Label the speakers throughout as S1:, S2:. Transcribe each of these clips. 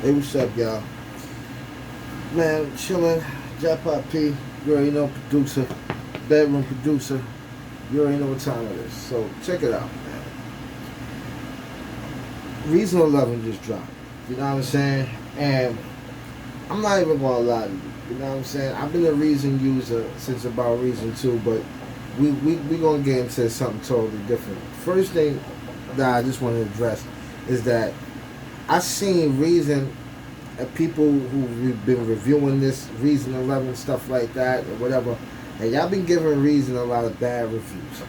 S1: Hey, what's up, y'all? Man, chillin', Jackpot P, you already know, producer, bedroom producer, you already know what time it is. So, check it out, man. Reason 11 just dropped, you know what I'm saying? And I'm not even gonna lie to you, you know what I'm saying? I've been a Reason user since about Reason 2, but we gonna get into something totally different. First thing that I just want to address is that I seen Reason people who've been reviewing this Reason 11 stuff like that or whatever, and y'all been giving Reason a lot of bad reviews.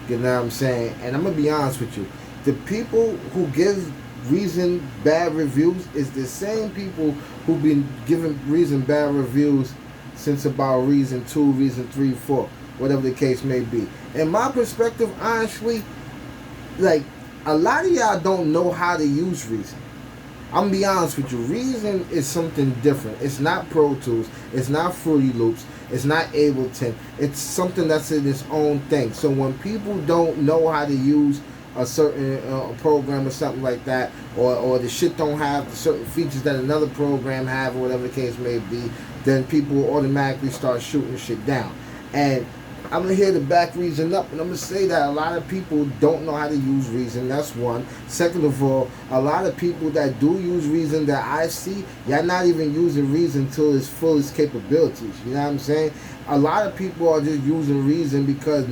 S1: You know what I'm saying? And I'm gonna be honest with you, the people who give Reason bad reviews is the same people who've been giving Reason bad reviews since about Reason 2, Reason 3, 4, whatever the case may be. In my perspective, honestly, like, a lot of y'all don't know how to use Reason. I'm gonna be honest with you. Reason is something different. It's not Pro Tools. It's not Fruity Loops. It's not Ableton. It's something that's in its own thing. So when people don't know how to use a certain program or something like that, or the shit don't have the certain features that another program have, or whatever the case may be, then people automatically start shooting shit down. And I'm gonna hear the back Reason up, and I'm gonna say that a lot of people don't know how to use Reason. That's one. Second of all, a lot of people that do use Reason that I see, y'all not even using Reason to its fullest capabilities. You know what I'm saying? A lot of people are just using Reason because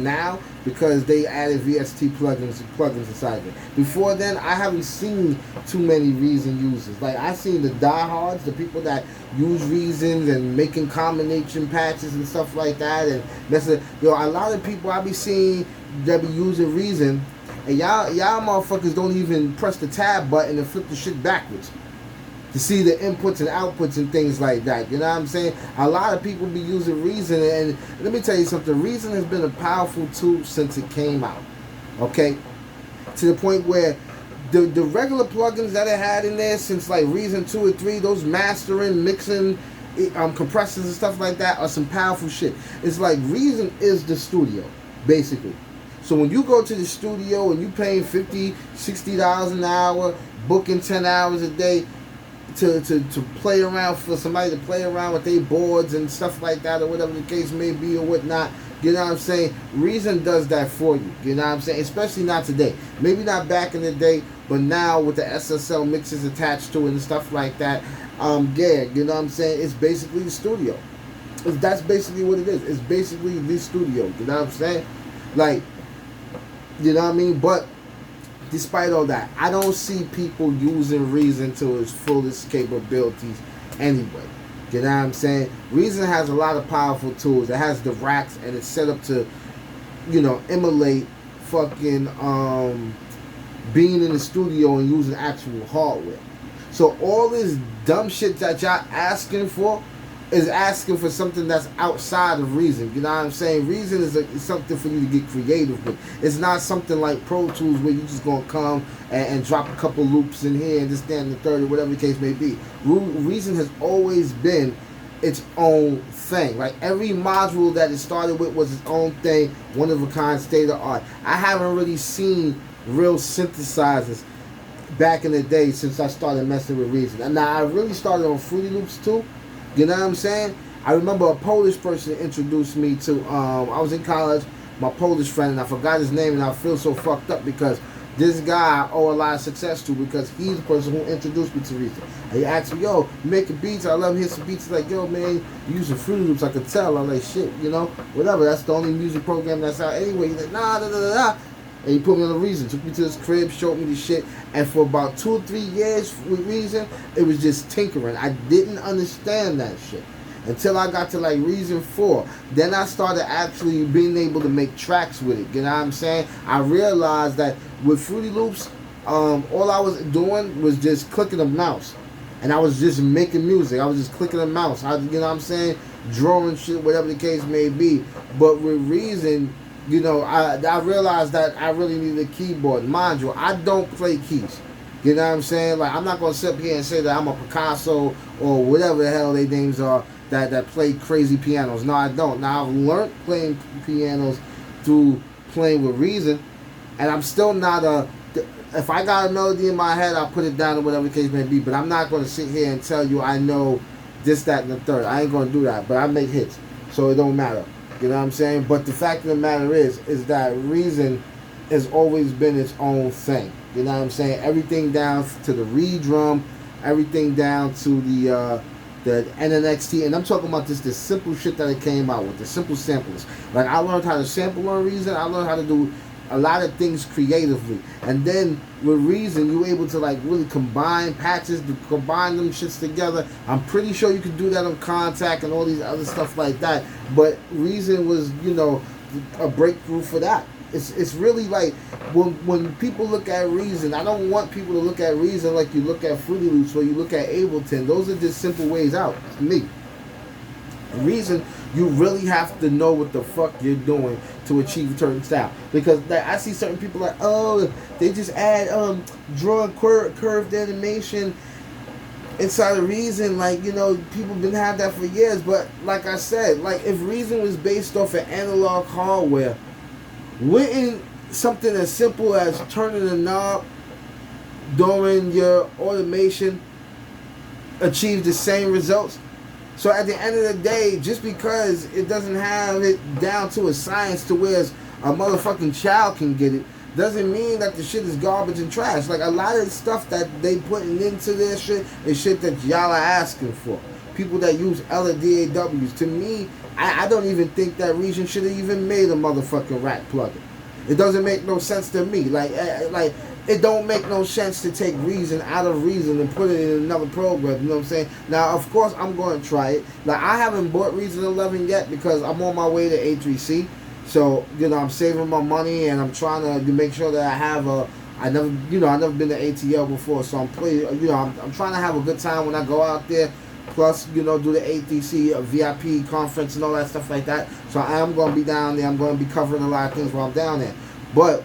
S1: they added VST plugins inside of it. Before then, I haven't seen too many Reason users. Like, I seen the diehards, the people that use Reasons and making combination patches and stuff like that. And that's a lot of people I be seeing that be using Reason, and y'all motherfuckers don't even press the tab button and flip the shit backwards to see the inputs and outputs and things like that. You know what I'm saying? A lot of people be using Reason, and let me tell you something. Reason has been a powerful tool since it came out. Okay? To the point where the regular plugins that it had in there since like Reason 2 or 3, those mastering, mixing, compressors and stuff like that are some powerful shit. It's like Reason is the studio, basically. So when you go to the studio and you paying $50, $60 an hour, booking 10 hours a day, to play around, for somebody to play around with their boards and stuff like that, or whatever the case may be or whatnot, you know what I'm saying? Reason does that for you, you know what I'm saying? Especially not today. Maybe not back in the day, but now with the SSL mixes attached to it and stuff like that, yeah, you know what I'm saying? It's basically the studio. That's basically what it is. It's basically the studio, you know what I'm saying? Like, you know what I mean? But despite all that, I don't see people using Reason to its fullest capabilities anyway. You know what I'm saying? Reason has a lot of powerful tools. It has the racks, and it's set up to, emulate fucking being in the studio and using actual hardware. So all this dumb shit that y'all asking for is asking for something that's outside of Reason. You know what I'm saying? Reason is something for you to get creative with. It's not something like Pro Tools where you just gonna come and drop a couple loops in here and this, that, and the third, or whatever the case may be. Reason has always been its own thing. Like, every module that it started with was its own thing, one of a kind, state of art. I haven't really seen real synthesizers back in the day since I started messing with Reason. And now I really started on Fruity Loops too. You know what I'm saying? I remember a Polish person introduced me to, I was in college, my Polish friend, and I forgot his name, and I feel so fucked up because this guy I owe a lot of success to because he's the person who introduced me to Reason. And he asked me, yo, you making beats? I love hearing some beats. He's like, yo, man, you using Fruity Loops, I could tell. I'm like, shit, whatever. That's the only music program that's out anyway. He's like, nah, da, da, da, da. And he put me on the Reason, took me to his crib, showed me the shit, and for about 2 or 3 years with Reason, it was just tinkering. I didn't understand that shit until I got to like Reason 4. Then I started actually being able to make tracks with it. You know what I'm saying? I realized that with Fruity Loops, all I was doing was just clicking a mouse, and I was just making music. I was just clicking a mouse. You know what I'm saying? Drawing shit, whatever the case may be. But with Reason, I realized that I really need a keyboard. Mind you, I don't play keys. You know what I'm saying? Like, I'm not going to sit up here and say that I'm a Picasso or whatever the hell their names are that play crazy pianos. No, I don't. Now, I've learned playing pianos through playing with Reason, and I'm still not if I got a melody in my head, I'll put it down or whatever the case may be. But I'm not going to sit here and tell you I know this, that, and the third. I ain't going to do that. But I make hits, so it don't matter. You know what I'm saying? But the fact of the matter is that Reason has always been its own thing. You know what I'm saying? Everything down to the re-drum, everything down to the NNXT, and I'm talking about this simple shit that it came out with, the simple samples. Like, I learned how to sample on Reason. I learned how to do a lot of things creatively, and then with Reason, you were able to like really combine patches, to combine them shits together. I'm pretty sure you could do that on Contact and all these other stuff like that. But Reason was, you know, a breakthrough for that. It's really like when people look at Reason, I don't want people to look at Reason like you look at Fruity Loops or you look at Ableton. Those are just simple ways out to me. Reason, you really have to know what the fuck you're doing to achieve a certain style. Because like, I see certain people like, oh, they just add draw curved animation inside of Reason. Like, you know, people been have that for years. But like I said, like if Reason was based off of analog hardware, wouldn't something as simple as turning a knob during your automation achieve the same results? So at the end of the day, just because it doesn't have it down to a science to where a motherfucking child can get it, doesn't mean that the shit is garbage and trash. Like a lot of the stuff that they putting into their shit is shit that y'all are asking for. People that use LDAWs. To me, I don't even think that Reason should have even made a motherfucking rack plugin. It doesn't make no sense to me. Like it don't make no sense to take Reason out of Reason and put it in another program. You know what I'm saying? Now, of course, I'm going to try it. Like, I haven't bought Reason 11 yet because I'm on my way to A3C. So, you know, I'm saving my money and I'm trying to make sure that I have I've never been to ATL before. So I'm trying to have a good time when I go out there. Plus, you know, do the ATC, VIP conference and all that stuff like that. So I am going to be down there. I'm going to be covering a lot of things while I'm down there. But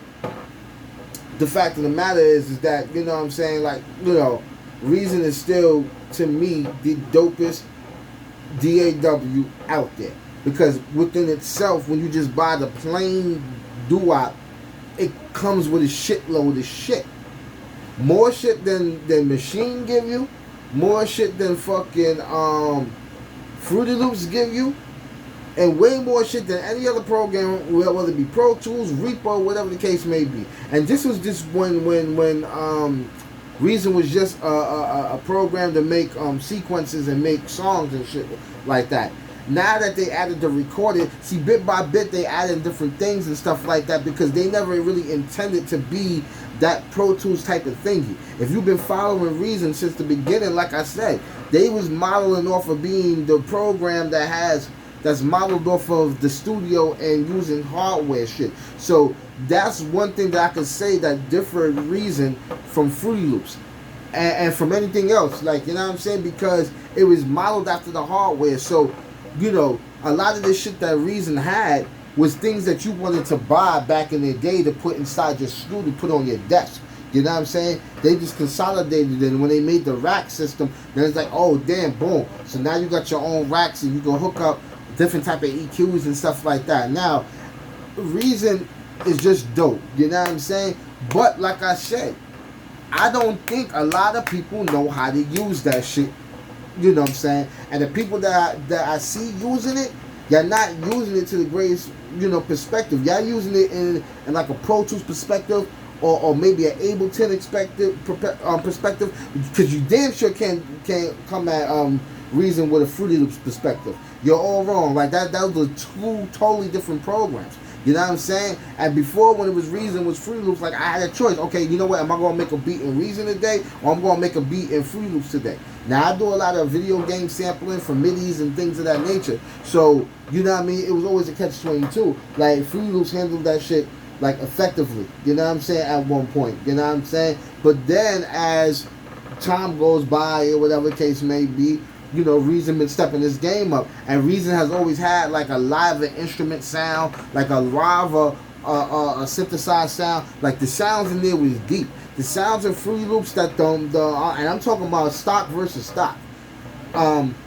S1: the fact of the matter is that, you know what I'm saying, like, you know, Reason is still, to me, the dopest DAW out there. Because within itself, when you just buy the plain doo-wop, it comes with a shitload of shit. More shit than Machine give you. More shit than fucking Fruity Loops give you. And way more shit than any other program, whether it be Pro Tools, Reaper, whatever the case may be. And this was just when Reason was just a program to make sequences and make songs and shit like that. Now that they added the recorded, see, bit by bit they added different things and stuff like that because they never really intended to be that Pro Tools type of thingy. If you've been following Reason since the beginning, like I said, they was modeling off of being the program that's modeled off of the studio and using hardware shit. So that's one thing that I can say that differed Reason from Fruity Loops and from anything else. Like, you know what I'm saying? Because it was modeled after the hardware. So, you know, a lot of this shit that Reason had was things that you wanted to buy back in the day to put inside your studio, put on your desk. You know what I'm saying? They just consolidated it, and when they made the rack system, then it's like, oh, damn, boom. So now you got your own racks, and you can hook up different type of EQs and stuff like that. Now, Reason is just dope. You know what I'm saying? But, like I said, I don't think a lot of people know how to use that shit. You know what I'm saying? And the people that I see using it, you're not using it to the greatest, you know, perspective. Y'all using it in like a Pro Tools perspective or maybe an Ableton perspective, because you damn sure can't come at Reason with a Fruity Loops perspective. You're all wrong. Like that was two totally different programs. You know what I'm saying? And before, when it was Reason was Fruity Loops, like I had a choice. Okay, you know what? Am I going to make a beat in Reason today, or I'm going to make a beat in Fruity Loops today? Now, I do a lot of video game sampling for MIDIs and things of that nature. So, you know what I mean? It was always a catch-22. Like, Fruity Loops handled that shit, like, effectively. You know what I'm saying? At one point. You know what I'm saying? But then, as time goes by, or whatever the case may be, you know, Reason been stepping this game up. And Reason has always had, like, a live instrument sound, like a live a synthesized sound. Like, the sounds in there was deep. The sounds in Fruity Loops that and I'm talking about stock versus stock.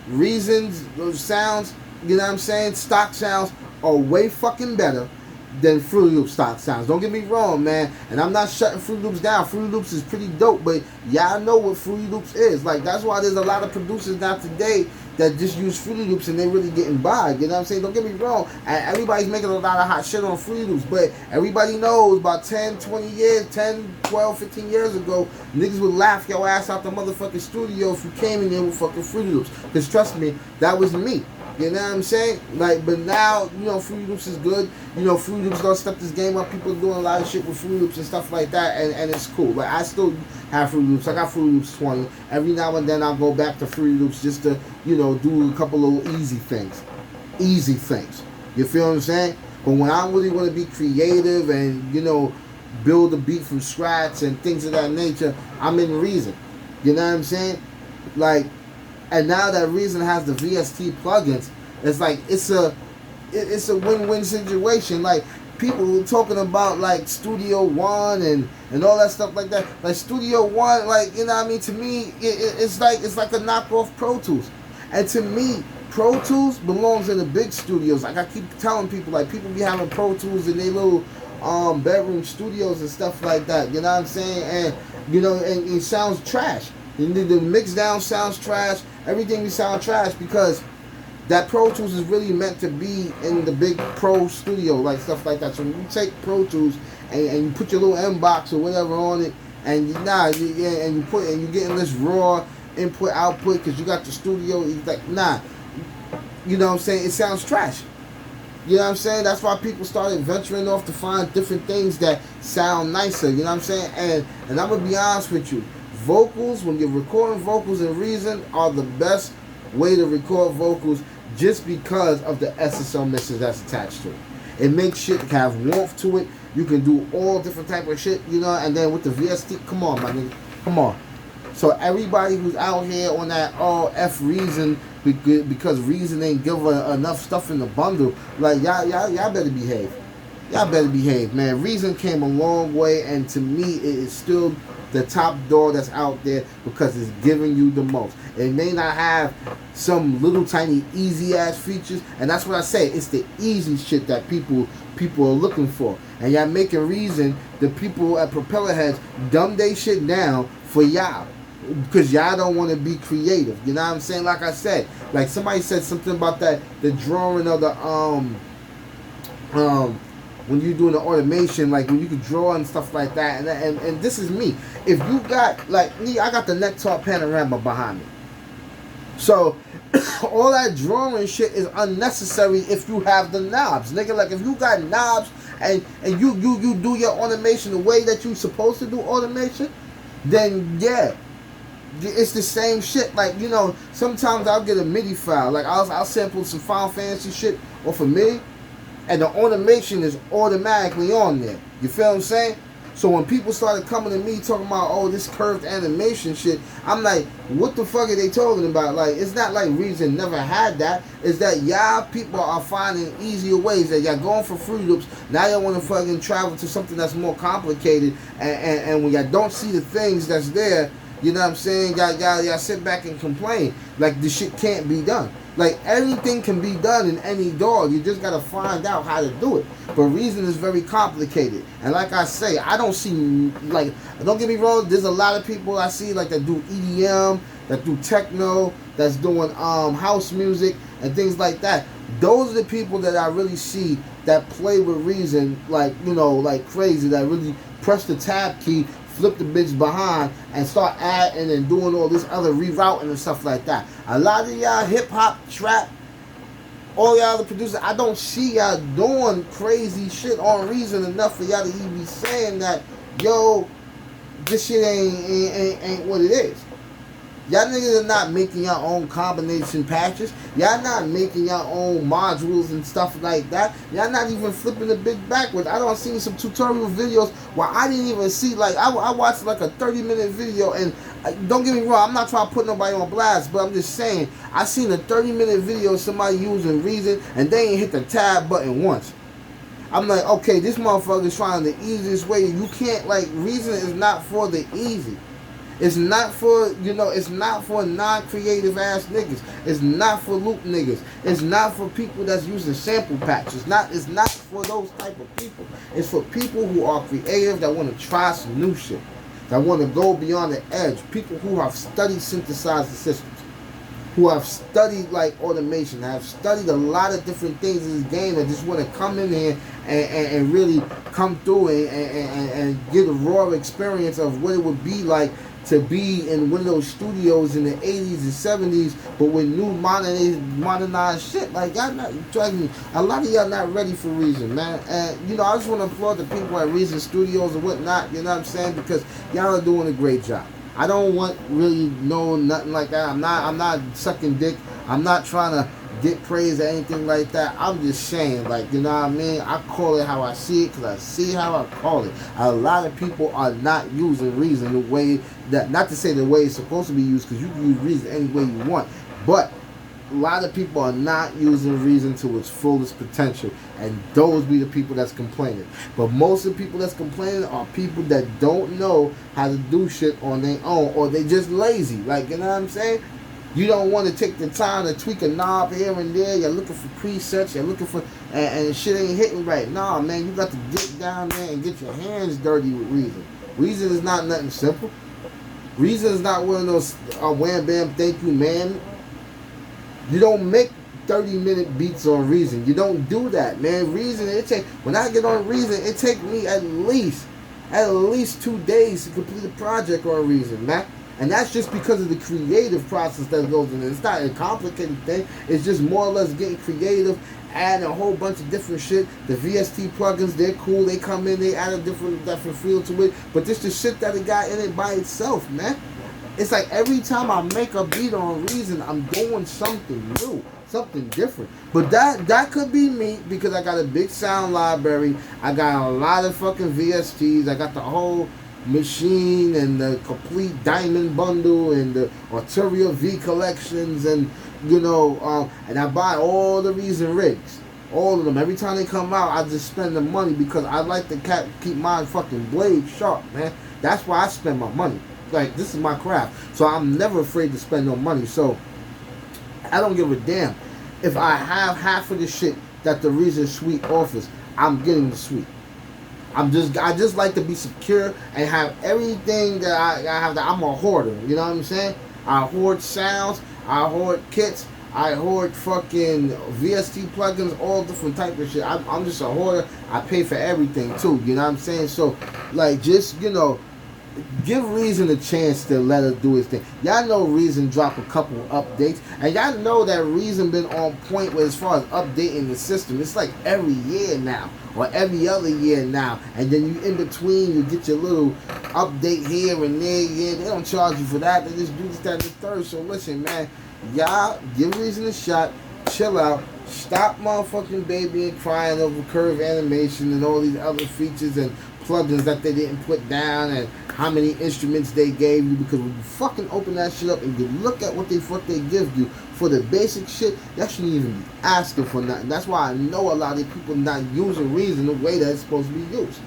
S1: Reason's those sounds, you know what I'm saying? Stock sounds are way fucking better. than Fruity Loops stock sounds. Don't get me wrong, man. And I'm not shutting Fruity Loops down. Fruity Loops is pretty dope, but y'all know what Fruity Loops is. Like, that's why there's a lot of producers now today that just use Fruity Loops and they really getting by. You know what I'm saying? Don't get me wrong. Everybody's making a lot of hot shit on Fruity Loops, but everybody knows about 10, 20 years, 10, 12, 15 years ago, niggas would laugh your ass out the motherfucking studio if you came in there with fucking Fruity Loops. Because trust me, that was me. You know what I'm saying? Like, but now, you know, Fruity Loops is good. You know, Fruity Loops don't step this game up. People are doing a lot of shit with Fruity Loops and stuff like that, and it's cool. But I still have Fruity Loops. I got Fruity Loops 20. Every now and then I'll go back to Fruity Loops just to, you know, do a couple little easy things. Easy things. You feel what I'm saying? But when I really want to be creative and, you know, build a beat from scratch and things of that nature, I'm in Reason. You know what I'm saying? Like, and now that Reason has the VST plugins, it's like it's a win-win situation. Like, people were talking about like Studio One and all that stuff like that. Like Studio One, like, you know what I mean? To me, it's like a knockoff Pro Tools. And to me, Pro Tools belongs in the big studios. Like I keep telling people, like people be having Pro Tools in their little bedroom studios and stuff like that. You know what I'm saying? And you know, and it sounds trash. The mix down sounds trash. Everything sounds trash because that Pro Tools is really meant to be in the big pro studio, like stuff like that. So when you take Pro Tools and you put your little M box or whatever on it, and you getting this raw input output because you got the studio, it's like you know what I'm saying? It sounds trash. You know what I'm saying? That's why people started venturing off to find different things that sound nicer. You know what I'm saying? And I'm gonna be honest with you. Vocals, when you're recording vocals in Reason, are the best way to record vocals just because of the SSL mixes that's attached to it. It makes shit have warmth to it. You can do all different type of shit, you know, and then with the VST, come on, my nigga. Come on. So everybody who's out here on that F Reason because Reason ain't give enough stuff in the bundle, like y'all better behave. Y'all better behave, man. Reason came a long way, and to me, it is still the top door that's out there because it's giving you the most. It may not have some little tiny easy ass features, and that's what I say. It's the easy shit that people are looking for, and y'all making Reason the people at Propeller Heads dumb they shit down for y'all because y'all don't want to be creative. You know what I'm saying? Like I said, like somebody said something about that the drawing of the when you're doing the automation, like when you could draw and stuff like that, and this is me. If you got, like me, I got the Nectar Panorama behind me. So, all that drawing shit is unnecessary if you have the knobs. Nigga, like if you got knobs and you do your automation the way that you supposed to do automation, then yeah. It's the same shit. Like, you know, sometimes I'll get a MIDI file. Like I'll sample some Final Fantasy shit off of MIDI, and the automation is automatically on there. You feel what I'm saying? So when people started coming to me talking about, oh, this curved animation shit, I'm like, what the fuck are they talking about? Like, it's not like Reason never had that. It's that y'all people are finding easier ways. That y'all going for Fruity Loops. Now y'all want to fucking travel to something that's more complicated. And when y'all don't see the things that's there, you know what I'm saying? Y'all sit back and complain. Like, this shit can't be done. Like, anything can be done in any DAW. You just got to find out how to do it. But Reason is very complicated. And like I say, I don't see, like, don't get me wrong, there's a lot of people I see, like, that do EDM, that do techno, that's doing house music, and things like that. Those are the people that I really see that play with Reason, like, you know, like crazy, that really press the tab key, flip the bitch behind and start adding and doing all this other rerouting and stuff like that. A lot of y'all hip-hop, trap, all y'all the producers, I don't see y'all doing crazy shit on Reason enough for y'all to even be saying that, yo, this shit ain't what it is. Y'all niggas are not making your own combination patches. Y'all not making your own modules and stuff like that. Y'all not even flipping the bit backwards. I don't see some tutorial videos where I didn't even see, like, I watched like a 30-minute video, and don't get me wrong, I'm not trying to put nobody on blast, but I'm just saying, I seen a 30-minute video of somebody using Reason, and they ain't hit the tab button once. I'm like, okay, this motherfucker's trying the easiest way. You can't, like, Reason is not for the easy. It's not for, it's not for non-creative ass niggas. It's not for loop niggas. It's not for people that's using sample packs. It's not for those type of people. It's for people who are creative, that want to try some new shit, that want to go beyond the edge. People who have studied synthesizer systems, who have studied like automation, have studied a lot of different things in this game, and just want to come in here and really come through and get a raw experience of what it would be like to be in one of those studios in the 80s and 70s, but with new modernized shit. Like, y'all not, trust me, a lot of y'all not ready for Reason, man. And, I just want to applaud the people at Reason Studios and whatnot, you know what I'm saying? Because y'all are doing a great job. I don't want really nothing like that. I'm not sucking dick. I'm not trying to get praise or anything like that. I'm just saying, like, you know what I mean? I call it how I see it, because I see how I call it. A lot of people are not using Reason the way that, not to say the way it's supposed to be used, because you can use Reason any way you want, but a lot of people are not using Reason to its fullest potential, and those be the people that's complaining. But most of the people that's complaining are people that don't know how to do shit on their own, or they just lazy. Like, you know what I'm saying? You don't want to take the time to tweak a knob here and there. You're looking for presets. You're looking for, and shit ain't hitting right. Nah, man, you got to get down there and get your hands dirty with Reason. Reason is not nothing simple. Reason is not one of those wham bam thank you man. You don't make 30-minute beats on Reason. You don't do that, man. Reason, when I get on Reason, it takes me at least 2 days to complete a project on Reason, man. And that's just because of the creative process that goes in it. It's not a complicated thing. It's just more or less getting creative, adding a whole bunch of different shit. The VST plugins, they're cool. They come in, they add a different feel to it. But this the shit that it got in it by itself, man. It's like every time I make a beat on Reason, I'm doing something new, something different. But that could be me, because I got a big sound library. I got a lot of fucking VSTs. I got the whole machine and the complete diamond bundle and the Arturia V collections, and and I buy all the Reason rigs, all of them. Every time they come out, I just spend the money, because I like to keep my fucking blade sharp, man. That's why I spend my money. Like, this is my craft, so I'm never afraid to spend no money. So I don't give a damn if I have half of the shit that the Reason suite offers. I'm getting the suite. I just like to be secure and have everything that I have. That I'm a hoarder. You know what I'm saying? I hoard sounds. I hoard kits. I hoard fucking VST plugins, all different type of shit. I'm just a hoarder. I pay for everything too. You know what I'm saying? So, like, just give Reason a chance to let her do his thing. Y'all know Reason drop a couple updates, and y'all know that Reason been on point with as far as updating the system. It's like every year now, or every other year now, and then you in between, you get your little update here and there. Yeah, they don't charge you for that. They just do this, that, and the third. So listen, man, y'all give Reason a shot. Chill out. Stop motherfucking babying, crying over curve animation and all these other features and plugins that they didn't put down, and how many instruments they gave you. Because when you fucking open that shit up and you look at what they give you for the basic shit, that shouldn't even be asking for nothing. That's why I know a lot of people not using Reason the way that it's supposed to be used.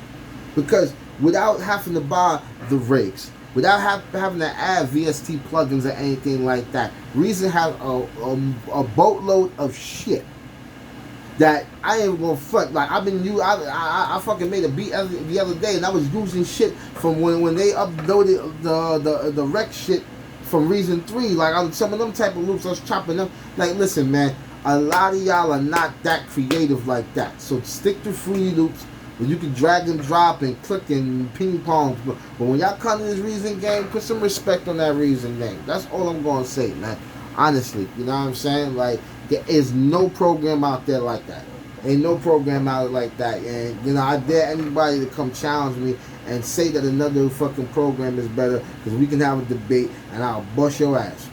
S1: Because without having to buy the rigs, without having to add VST plugins or anything like that, Reason has a boatload of shit that I ain't gonna front. Like, I fucking made a beat the other day, and I was using shit from when they uploaded the rec shit from Reason 3. Like, on some of them type of loops, I was chopping them. Like, listen, man, a lot of y'all are not that creative like that. So stick to free loops where you can drag and drop and click and ping pong. But when y'all come to this Reason game, put some respect on that Reason game. That's all I'm gonna say, man. Honestly, you know what I'm saying? Like, there is no program out there like that. Ain't no program out like that. And, I dare anybody to come challenge me and say that another fucking program is better, because we can have a debate and I'll bust your ass.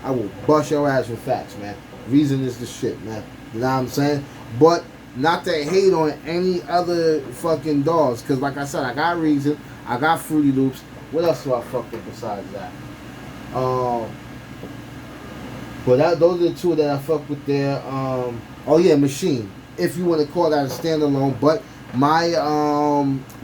S1: I will bust your ass with facts, man. Reason is the shit, man. You know what I'm saying? But not to hate on any other fucking dogs, because like I said, I got Reason, I got Fruity Loops. What else do I fuck with besides that? But those are the two that I fuck with there. Oh yeah, Machine, if you want to call that a standalone. But my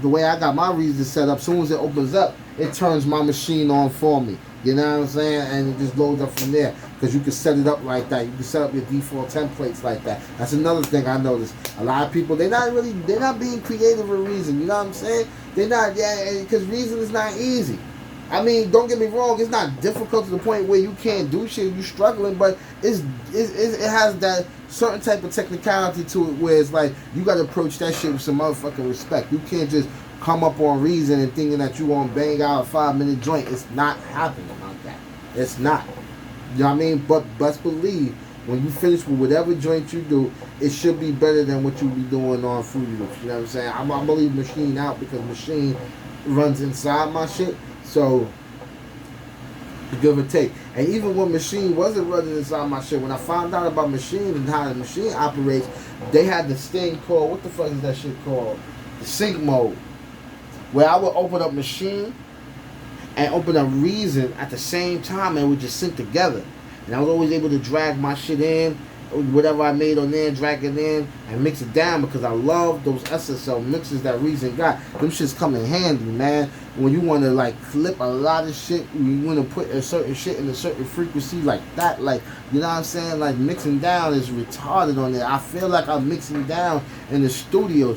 S1: the way I got my Reason set up, as soon as it opens up, it turns my machine on for me. You know what I'm saying? And it just loads up from there. Because you can set it up like that. You can set up your default templates like that. That's another thing I noticed. A lot of people, they're not being creative with Reason. You know what I'm saying? They're not, because Reason is not easy. I mean, don't get me wrong, it's not difficult to the point where you can't do shit, you're struggling, but it has that certain type of technicality to it where it's like, you got to approach that shit with some motherfucking respect. You can't just come up on Reason and thinking that you want to bang out a 5-minute joint. It's not happening like that. It's not. You know what I mean? But best believe, when you finish with whatever joint you do, it should be better than what you be doing on Fruity Loops. You know what I'm saying? I'm going to leave Machine out because Machine runs inside my shit. So, give or take. And even when Machine wasn't running inside my shit, when I found out about Machine and how the machine operates, they had this thing called, what the fuck is that shit called? The sync mode. Where I would open up Machine and open up Reason at the same time and it would just sync together. And I was always able to drag my shit in, whatever I made on there, drag it in and mix it down because I love those SSL mixes that Reason got. Them shits come in handy, man. When you want to like clip a lot of shit, you want to put a certain shit in a certain frequency like that, like, you know what I'm saying? Like mixing down is retarded on there. I feel like I'm mixing down in the studio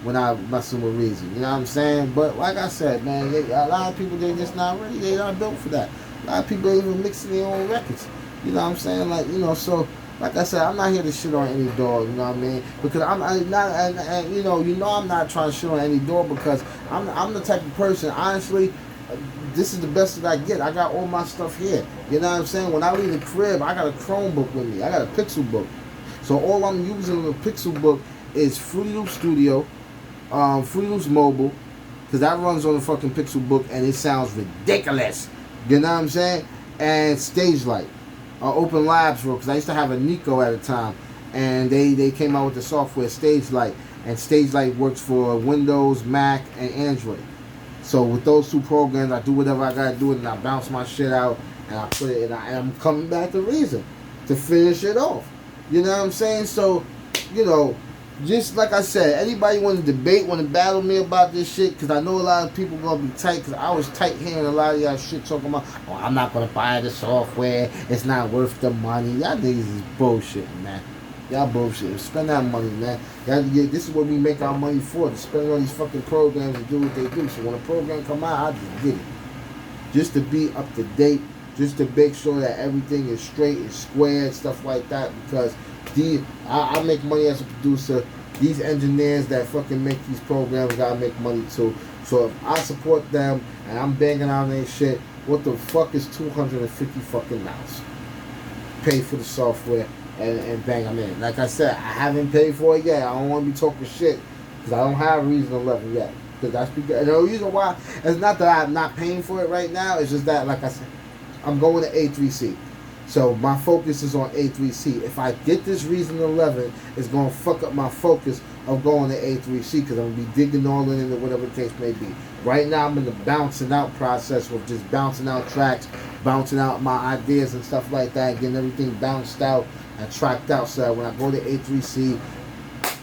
S1: when I messing with Reason, you know what I'm saying? But like I said, man, a lot of people, they just not ready. They not built for that. A lot of people ain't even mixing their own records. You know what I'm saying? Like, you know, so like I said, I'm not here to shit on any dog, you know what I mean? Because I'm not, and you know I'm not trying to shit on any dog because I'm the type of person, honestly, this is the best that I get. I got all my stuff here. You know what I'm saying? When I leave the crib, I got a Chromebook with me. I got a Pixel book. So all I'm using in the Pixel book is Fruity Loops Studio, Fruity Loops Mobile, because that runs on the fucking Pixel book and it sounds ridiculous. You know what I'm saying? And Stage Light. Open Labs because I used to have a Nico at a time, and they came out with the software Stage Light, and Stage Light works for Windows, Mac, and Android. So with those two programs, I do whatever I gotta do, and I bounce my shit out, and I put it, and I'm coming back to Reason to finish it off. You know what I'm saying? So, you know, just like I said, anybody want to debate, want to battle me about this shit, because I know a lot of people going to be tight, because I was tight hearing a lot of y'all shit talking about, oh, I'm not going to buy the software, it's not worth the money. Y'all niggas is bullshit, man. Y'all bullshit. Spend that money, man. This is what we make our money for, to spend on these fucking programs and do what they do. So when a program come out, I just get it. Just to be up to date, just to make sure that everything is straight and square and stuff like that, because I make money as a producer. These engineers that fucking make these programs gotta make money too. So if I support them and I'm banging on their shit, what the fuck is $250 fucking dollars? Pay for the software and bang them in. Like I said, I haven't paid for it yet. I don't want to be talking shit because I don't have Reason 11 yet. Because that's because, and the reason why, it's not that I'm not paying for it right now. It's just that, like I said, I'm going to A3C. So my focus is on A3C. If I get this Reason 11, it's going to fuck up my focus of going to A3C because I'm going to be digging all in it or whatever the case may be. Right now I'm in the bouncing out process of just bouncing out tracks, bouncing out my ideas and stuff like that, getting everything bounced out and tracked out so that when I go to A3C,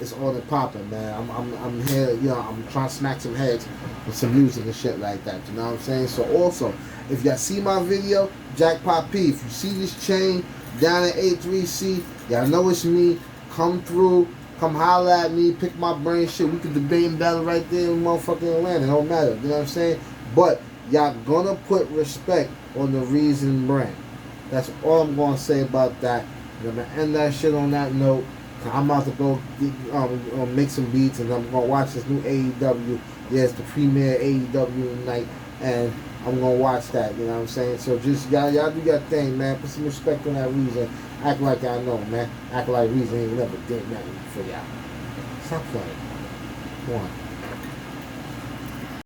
S1: it's all the popping, man. I'm here, you know, I'm trying to smack some heads with some music and shit like that, you know what I'm saying? So also, if y'all see my video, Jackpot P, if you see this chain down at A3C, y'all know it's me. Come through, come holler at me, pick my brain shit. We can debate and battle right there in motherfucking Atlanta. It don't matter, you know what I'm saying? But y'all gonna put respect on the Reason brand. That's all I'm gonna say about that. I'm gonna end that shit on that note. I'm about to go make some beats, and I'm gonna watch this new AEW. Yeah, it's the premiere AEW tonight, and I'm gonna watch that. You know what I'm saying? So just y'all do your thing, man. Put some respect on that Reason. Act like I know, man. Act like Reason ain't never did nothing for y'all. Stop playing. Come on.